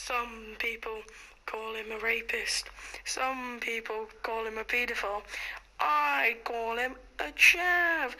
Some people call him a rapist. Some people call him a paedophile. I call him a chav.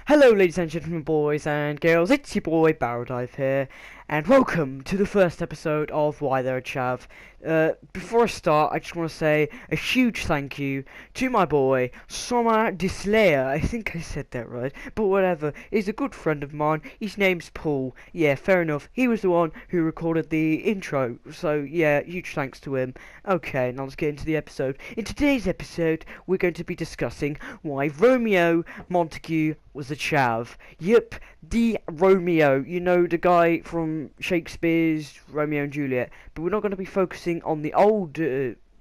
Hello ladies and gentlemen, boys and girls, it's your boy Barrowdive here, and welcome to the first episode of Why They're a Chav. Before I start, I just want to say a huge thank you to my boy, Soma Dislayer. I think I said that right, but whatever. He's a good friend of mine. His name's Paul. Yeah, fair enough. He was the one who recorded the intro, so yeah, huge thanks to him. Okay, now let's get into the episode. In today's episode, we're going to be discussing why Romeo Montague was a chav. Yep, the Romeo. You know, the guy from Shakespeare's Romeo and Juliet. But we're not going to be focusing on the old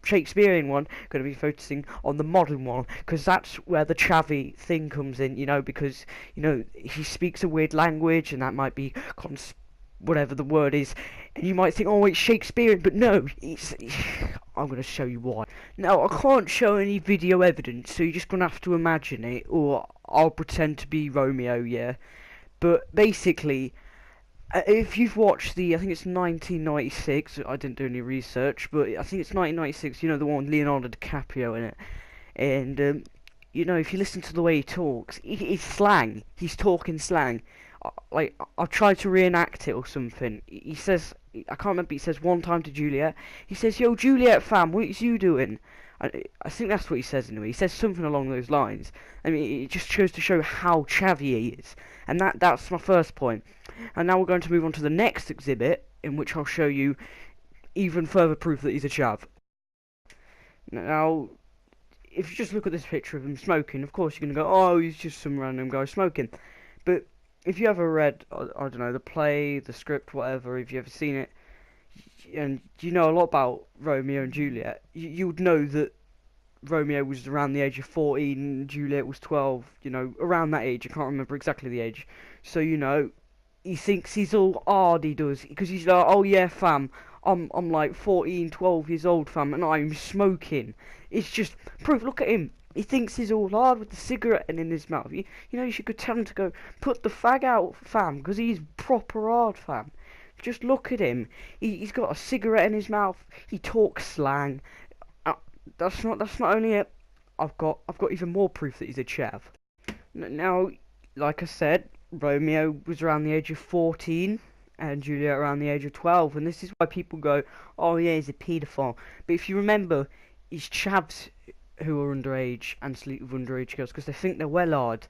Shakespearean one. Going to be focusing on the modern one, because that's where the chavvy thing comes in. You know, because he speaks a weird language, and that might be whatever the word is, and you might think, oh, it's Shakespearean, but no, I'm going to show you why. Now, I can't show any video evidence, so you're just going to have to imagine it, or I'll pretend to be Romeo, yeah. But basically, if you've watched I think it's 1996, I didn't do any research, but I think it's 1996, you know, the one with Leonardo DiCaprio in it, and, if you listen to the way he talks, it's slang, he's talking slang. Like, I'll try to reenact it or something. He says, I can't remember, he says one time to Juliet, he says, yo Juliet fam, what is you doing? I think that's what he says anyway. He says something along those lines. I mean, it just shows to show how chavvy he is. And that's my first point. And now we're going to move on to the next exhibit, in which I'll show you even further proof that he's a chav. Now, if you just look at this picture of him smoking, of course you're going to go, oh, he's just some random guy smoking. But if you ever read, I don't know, the play, the script, whatever, if you ever seen it, and you know a lot about Romeo and Juliet, you would know that Romeo was around the age of 14 and Juliet was 12, around that age. I can't remember exactly the age. So, he thinks he's all hard, he does, because he's like, oh yeah fam, I'm like 14, 12 years old fam, and I'm smoking. It's just proof. Look at him. He thinks he's all hard with the cigarette in his mouth. You should tell him to go put the fag out, fam, because he's proper hard, fam. Just look at him. He's got a cigarette in his mouth. He talks slang. That's not only it. I've got even more proof that he's a chav. Now, like I said, Romeo was around the age of 14 and Juliet around the age of 12, and this is why people go, oh yeah, he's a paedophile. But if you remember, he's chavs who are underage and sleep with underage girls because they think they're well hard.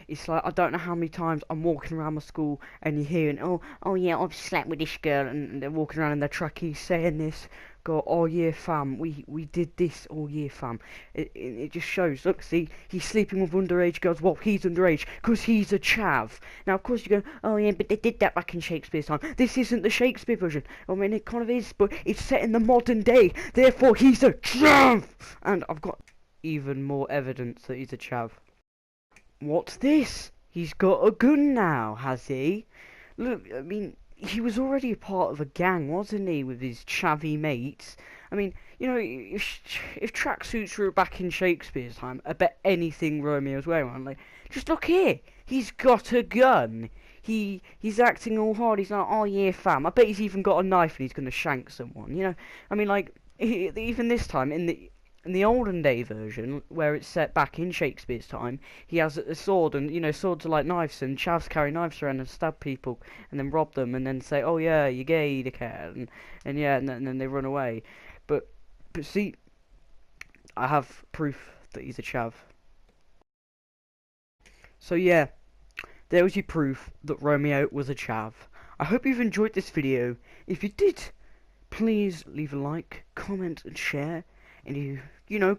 It's like, I don't know how many times I'm walking around my school and you're hearing, oh yeah, I've slept with this girl, and they're walking around in their trackies saying this. Go, oh yeah fam, we did this, oh yeah fam. It just shows, look, see, he's sleeping with underage girls. Well, he's underage because he's a chav. Now of course you go, oh yeah, but they did that back in Shakespeare's time. This isn't the Shakespeare version. I mean, it kind of is, but it's set in the modern day, therefore he's a chav. And I've got even more evidence that he's a chav. What's this? He's got a gun now, has he? Look, I mean, he was already a part of a gang, wasn't he, with his chavvy mates? I mean, if tracksuits were back in Shakespeare's time, I bet anything Romeo's wearing, like, just look here, he's got a gun. He's acting all hard. He's like, oh yeah, fam. I bet he's even got a knife and he's gonna shank someone. I mean, like, even this time in the olden day version, where it's set back in Shakespeare's time, he has a sword, and swords are like knives, and chavs carry knives around and stab people, and then rob them, and then say, oh yeah, you're gay, dickhead, and then they run away. But see, I have proof that he's a chav. So yeah, there was your proof that Romeo was a chav. I hope you've enjoyed this video. If you did, please leave a like, comment, and share. And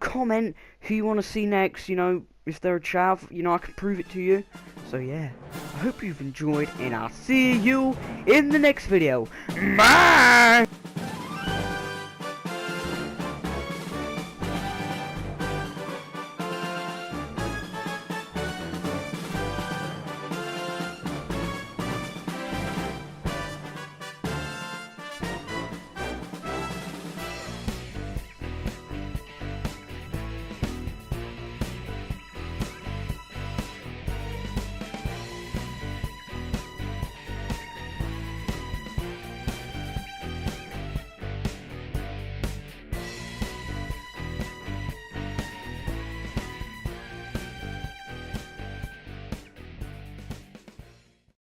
comment who you want to see next, if they're a chav, I can prove it to you. So yeah, I hope you've enjoyed, and I'll see you in the next video. Bye!